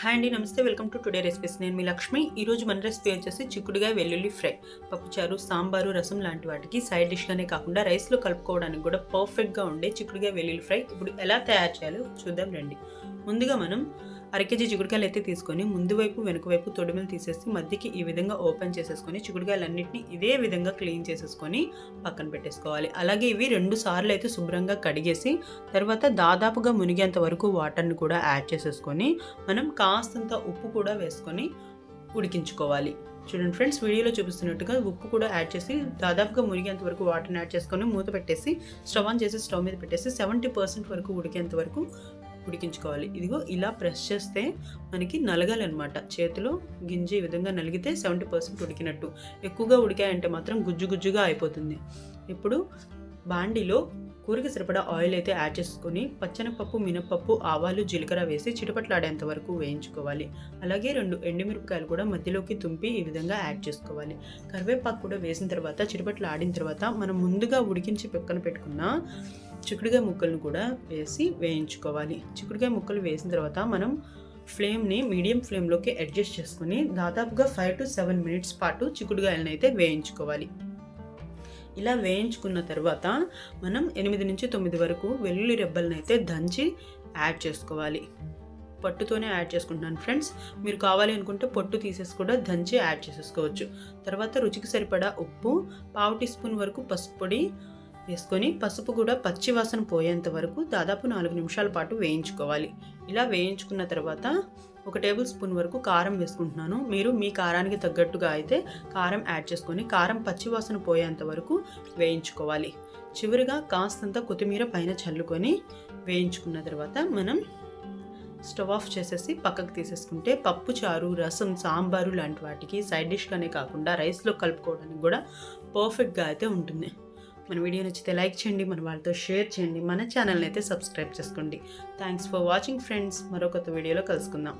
Hi అండి, నమస్తే. Welcome to today recipes. నేను మీ లక్ష్మి. ఈరోజు మన రెసిపీ వచ్చేసి చిక్కుడుగాయ వెల్లుల్లి ఫ్రై. పప్పుచారు, సాంబారు, రసం లాంటి వాటికి సైడ్ డిష్గానే కాకుండా రైస్లో కలుపుకోవడానికి కూడా పర్ఫెక్ట్గా ఉండే చిక్కుడుగాయ వెల్లుల్లి ఫ్రై ఇప్పుడు ఎలా తయారు చేయాలో చూద్దాం రండి. ముందుగా మనం 1/2 kg చిక్కుడుకాయలు అయితే తీసుకొని ముందు వైపు వెనుక వైపు తొడిమలు తీసేసి మధ్యకి ఈ విధంగా ఓపెన్ చేసేసుకొని చిక్కుడుకాయలన్నింటినీ ఇదే విధంగా క్లీన్ చేసేసుకొని పక్కన పెట్టేసుకోవాలి. అలాగే ఇవి 2 సార్లు అయితే శుభ్రంగా కడిగేసి తర్వాత దాదాపుగా మునిగేంత వరకు వాటర్ని కూడా యాడ్ చేసేసుకొని మనం కాస్తంత ఉప్పు కూడా వేసుకొని ఉడికించుకోవాలి. చూడండి ఫ్రెండ్స్, వీడియోలో చూపిస్తున్నట్టుగా ఉప్పు కూడా యాడ్ చేసి దాదాపుగా మునిగేంత వరకు వాటర్ని యాడ్ చేసుకొని మూత పెట్టేసి స్టవ్ ఆన్ చేసి స్టవ్ మీద పెట్టేసి 70% వరకు ఉడికేంత వరకు ఉడికించుకోవాలి. ఇదిగో ఇలా ప్రెస్ చేస్తే మనకి నలగాలన్నమాట. చేతిలో గింజ ఈ విధంగా నలిగితే 70% ఉడికినట్టు. ఎక్కువగా ఉడికాయంటే మాత్రం గుజ్జు గుజ్జుగా అయిపోతుంది. ఇప్పుడు బాండీలో కూరకి సరిపడా ఆయిల్ అయితే యాడ్ చేసుకొని పచ్చనపప్పు, మినపప్పు, ఆవాలు, జీలకర్ర వేసి చిటపట్లాడేంత వరకు వేయించుకోవాలి. అలాగే 2 ఎండుమిరపకాయలు కూడా మధ్యలోకి తుంపి ఈ విధంగా యాడ్ చేసుకోవాలి. కరివేపాకు కూడా వేసిన తర్వాత చిటపట్లాడిన తర్వాత మనం ముందుగా ఉడికించి పక్కన పెట్టుకున్న చిక్కుడుకాయ ముక్కలను కూడా వేసి వేయించుకోవాలి. చిక్కుడుకాయ ముక్కలు వేసిన తర్వాత మనం ఫ్లేమ్ని మీడియం ఫ్లేమ్లోకి అడ్జస్ట్ చేసుకుని దాదాపుగా 5 to 7 minutes పాటు చిక్కుడుకాయలను అయితే వేయించుకోవాలి. ఇలా వేయించుకున్న తర్వాత మనం 8 నుంచి 9 వరకు వెల్లుల్లి రెబ్బలను అయితే దంచి యాడ్ చేసుకోవాలి. పట్టుతోనే యాడ్ చేసుకుంటున్నాను ఫ్రెండ్స్. మీరు కావాలి అనుకుంటే పొట్టు తీసేసి కూడా దంచి యాడ్ చేసేసుకోవచ్చు. తర్వాత రుచికి సరిపడా ఉప్పు, 1/2 teaspoon వరకు పసుపు పొడి వేసుకొని పసుపు కూడా పచ్చి వాసన పోయేంత వరకు దాదాపు 4 నిమిషాల పాటు వేయించుకోవాలి. ఇలా వేయించుకున్న తర్వాత 1 టేబుల్ స్పూన్ వరకు కారం వేసుకుంటున్నాను. మీరు మీ కారానికి తగ్గట్టుగా అయితే కారం యాడ్ చేసుకొని కారం పచ్చి వాసన పోయేంత వరకు వేయించుకోవాలి. చివరిగా కాస్తంత కొత్తిమీర పైన చల్లుకొని వేయించుకున్న తర్వాత మనం స్టవ్ ఆఫ్ చేసేసి పక్కకు తీసేసుకుంటే పప్పు చారు, రసం, సాంబారు లాంటి వాటికి సైడ్ డిష్గానే కాకుండా రైస్లో కలుపుకోవడానికి కూడా పర్ఫెక్ట్గా అయితే ఉంటుంది. మన వీడియో నచ్చితే లైక్ చేయండి, మన వాళ్ళతో షేర్ చేయండి, మన ఛానల్ని అయితే సబ్స్క్రైబ్ చేసుకోండి. Thanks for watching friends. మరో కొత్త వీడియోలో కలుసుకుందాం.